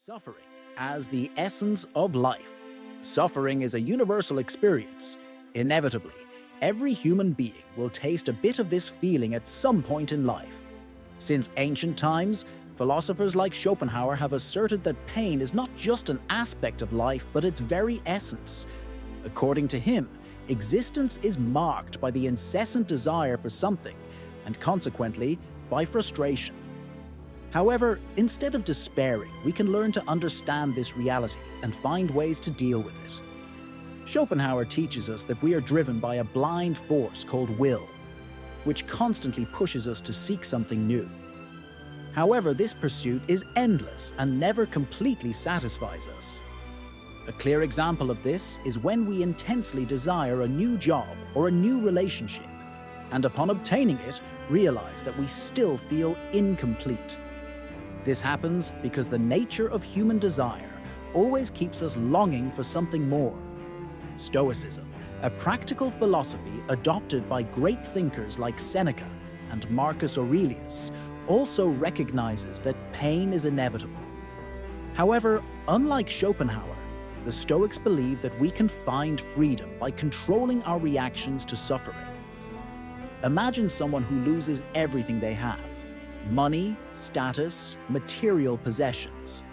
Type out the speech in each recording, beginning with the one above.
Suffering as the essence of life. Suffering is a universal experience. Inevitably, every human being will taste a bit of this feeling at some point in life. Since ancient times, philosophers like Schopenhauer have asserted that pain is not just an aspect of life, but its very essence. According to him, existence is marked by the incessant desire for something, and consequently, by frustration. However, instead of despairing, we can learn to understand this reality and find ways to deal with it. Schopenhauer teaches us that we are driven by a blind force called will, which constantly pushes us to seek something new. However, this pursuit is endless and never completely satisfies us. A clear example of this is when we intensely desire a new job or a new relationship, and upon obtaining it, realize that we still feel incomplete. This happens because the nature of human desire always keeps us longing for something more. Stoicism, a practical philosophy adopted by great thinkers like Seneca and Marcus Aurelius, also recognizes that pain is inevitable. However, unlike Schopenhauer, the Stoics believe that we can find freedom by controlling our reactions to suffering. Imagine someone who loses everything they have: money, status, material possessions.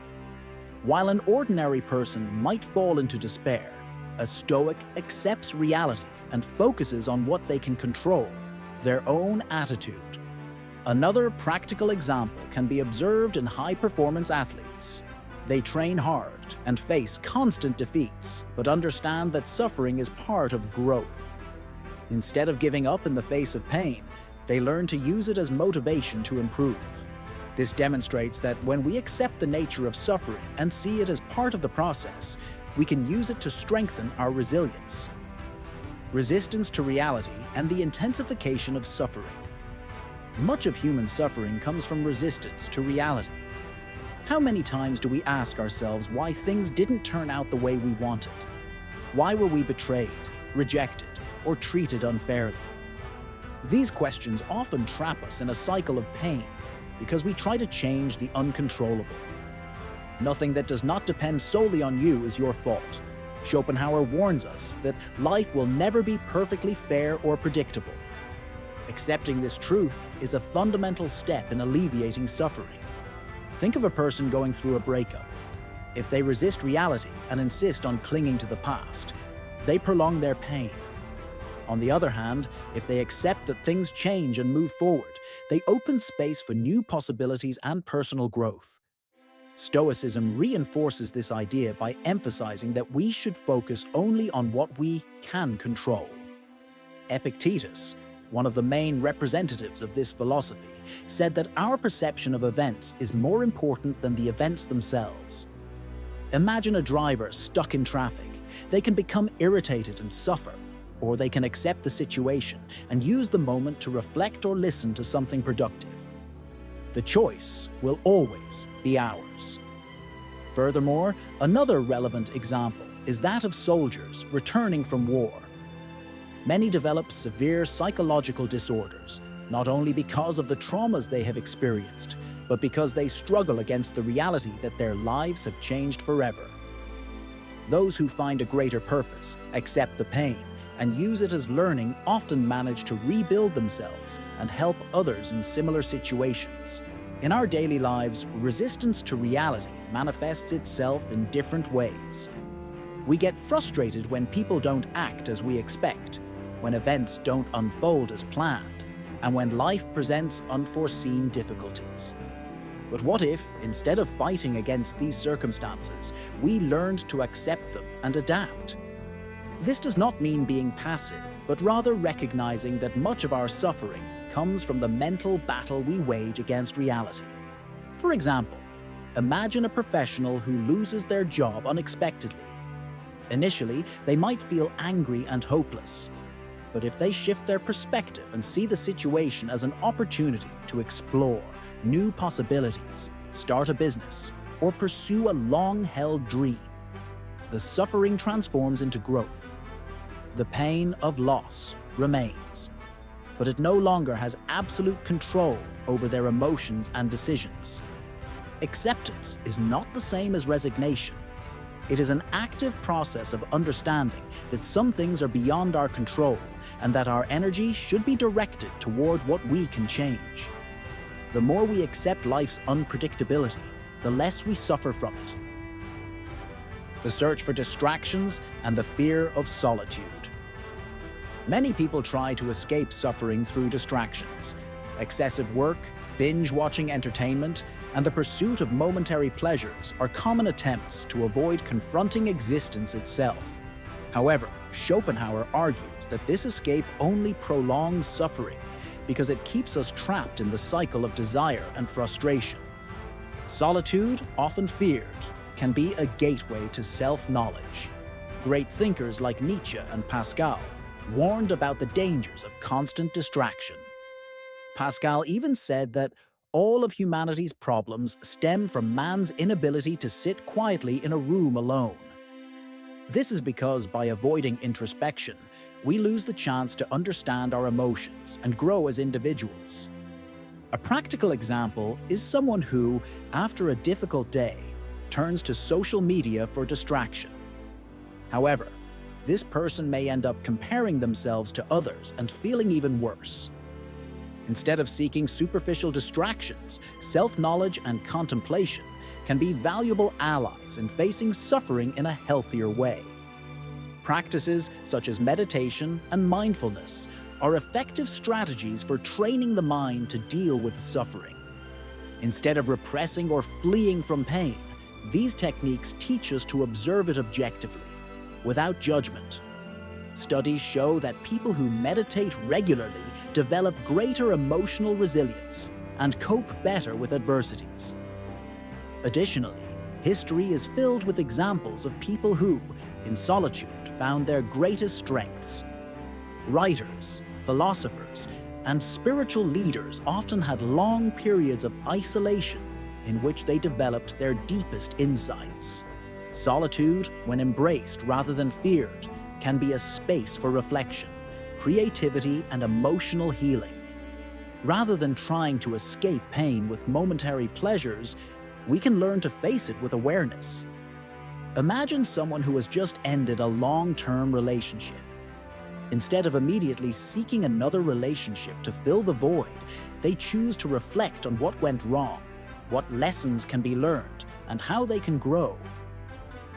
While an ordinary person might fall into despair, a Stoic accepts reality and focuses on what they can control, their own attitude. Another practical example can be observed in high-performance athletes. They train hard and face constant defeats, but understand that suffering is part of growth. Instead of giving up in the face of pain, they learn to use it as motivation to improve. This demonstrates that when we accept the nature of suffering and see it as part of the process, we can use it to strengthen our resilience. Resistance to reality and the intensification of suffering. Much of human suffering comes from resistance to reality. How many times do we ask ourselves why things didn't turn out the way we wanted? Why were we betrayed, rejected, or treated unfairly? These questions often trap us in a cycle of pain because we try to change the uncontrollable. Nothing that does not depend solely on you is your fault. Schopenhauer warns us that life will never be perfectly fair or predictable. Accepting this truth is a fundamental step in alleviating suffering. Think of a person going through a breakup. If they resist reality and insist on clinging to the past, they prolong their pain. On the other hand, if they accept that things change and move forward, they open space for new possibilities and personal growth. Stoicism reinforces this idea by emphasizing that we should focus only on what we can control. Epictetus, one of the main representatives of this philosophy, said that our perception of events is more important than the events themselves. Imagine a driver stuck in traffic. They can become irritated and suffer, or they can accept the situation and use the moment to reflect or listen to something productive. The choice will always be ours. Furthermore, another relevant example is that of soldiers returning from war. Many develop severe psychological disorders, not only because of the traumas they have experienced, but because they struggle against the reality that their lives have changed forever. Those who find a greater purpose, accept the pain, and use it as learning often manage to rebuild themselves and help others in similar situations. In our daily lives, resistance to reality manifests itself in different ways. We get frustrated when people don't act as we expect, when events don't unfold as planned, and when life presents unforeseen difficulties. But what if, instead of fighting against these circumstances, we learned to accept them and adapt? This does not mean being passive, but rather recognizing that much of our suffering comes from the mental battle we wage against reality. For example, imagine a professional who loses their job unexpectedly. Initially, they might feel angry and hopeless. But if they shift their perspective and see the situation as an opportunity to explore new possibilities, start a business, or pursue a long-held dream, the suffering transforms into growth. The pain of loss remains, but it no longer has absolute control over their emotions and decisions. Acceptance is not the same as resignation. It is an active process of understanding that some things are beyond our control and that our energy should be directed toward what we can change. The more we accept life's unpredictability, the less we suffer from it. The search for distractions and the fear of solitude. Many people try to escape suffering through distractions. Excessive work, binge-watching entertainment, and the pursuit of momentary pleasures are common attempts to avoid confronting existence itself. However, Schopenhauer argues that this escape only prolongs suffering because it keeps us trapped in the cycle of desire and frustration. Solitude, often feared, can be a gateway to self-knowledge. Great thinkers like Nietzsche and Pascal warned about the dangers of constant distraction. Pascal even said that all of humanity's problems stem from man's inability to sit quietly in a room alone. This is because by avoiding introspection, we lose the chance to understand our emotions and grow as individuals. A practical example is someone who, after a difficult day, turns to social media for distraction. However, this person may end up comparing themselves to others and feeling even worse. Instead of seeking superficial distractions, self-knowledge and contemplation can be valuable allies in facing suffering in a healthier way. Practices such as meditation and mindfulness are effective strategies for training the mind to deal with suffering. Instead of repressing or fleeing from pain, these techniques teach us to observe it objectively, without judgment. Studies show that people who meditate regularly develop greater emotional resilience and cope better with adversities. Additionally, history is filled with examples of people who, in solitude, found their greatest strengths. Writers, philosophers, and spiritual leaders often had long periods of isolation in which they developed their deepest insights. Solitude, when embraced rather than feared, can be a space for reflection, creativity, and emotional healing. Rather than trying to escape pain with momentary pleasures, we can learn to face it with awareness. Imagine someone who has just ended a long-term relationship. Instead of immediately seeking another relationship to fill the void, they choose to reflect on what went wrong, what lessons can be learned, and how they can grow.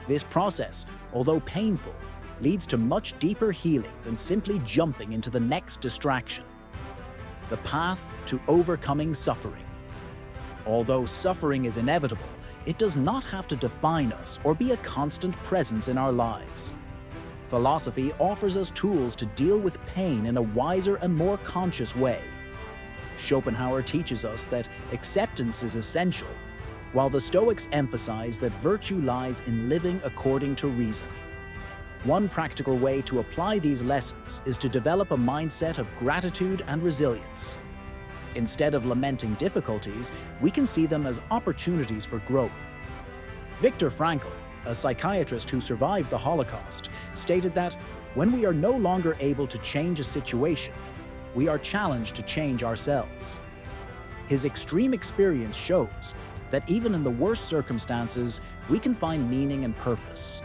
This process, although painful, leads to much deeper healing than simply jumping into the next distraction. The path to overcoming suffering. Although suffering is inevitable, it does not have to define us or be a constant presence in our lives. Philosophy offers us tools to deal with pain in a wiser and more conscious way. Schopenhauer teaches us that acceptance is essential, while the Stoics emphasize that virtue lies in living according to reason. One practical way to apply these lessons is to develop a mindset of gratitude and resilience. Instead of lamenting difficulties, we can see them as opportunities for growth. Viktor Frankl, a psychiatrist who survived the Holocaust, stated that when we are no longer able to change a situation, we are challenged to change ourselves. His extreme experience shows that even in the worst circumstances, we can find meaning and purpose.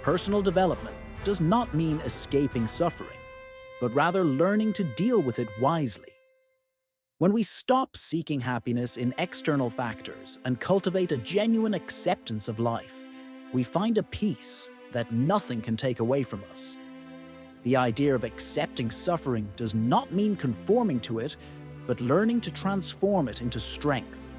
Personal development does not mean escaping suffering, but rather learning to deal with it wisely. When we stop seeking happiness in external factors and cultivate a genuine acceptance of life, we find a peace that nothing can take away from us. The idea of accepting suffering does not mean conforming to it, but learning to transform it into strength.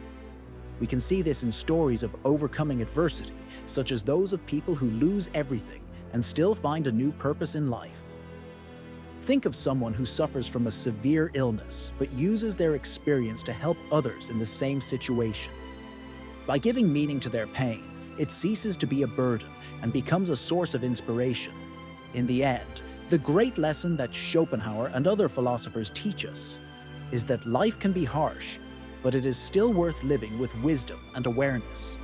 We can see this in stories of overcoming adversity, such as those of people who lose everything and still find a new purpose in life. Think of someone who suffers from a severe illness but uses their experience to help others in the same situation. By giving meaning to their pain, it ceases to be a burden and becomes a source of inspiration. In the end, the great lesson that Schopenhauer and other philosophers teach us is that life can be harsh, but it is still worth living with wisdom and awareness.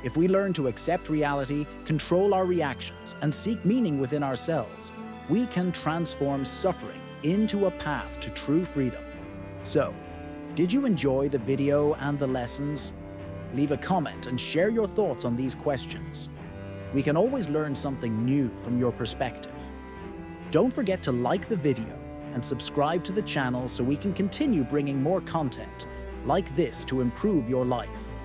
If we learn to accept reality, control our reactions, and seek meaning within ourselves, we can transform suffering into a path to true freedom. So, did you enjoy the video and the lessons? Leave a comment and share your thoughts on these questions. We can always learn something new from your perspective. Don't forget to like the video and subscribe to the channel so we can continue bringing more content like this to improve your life.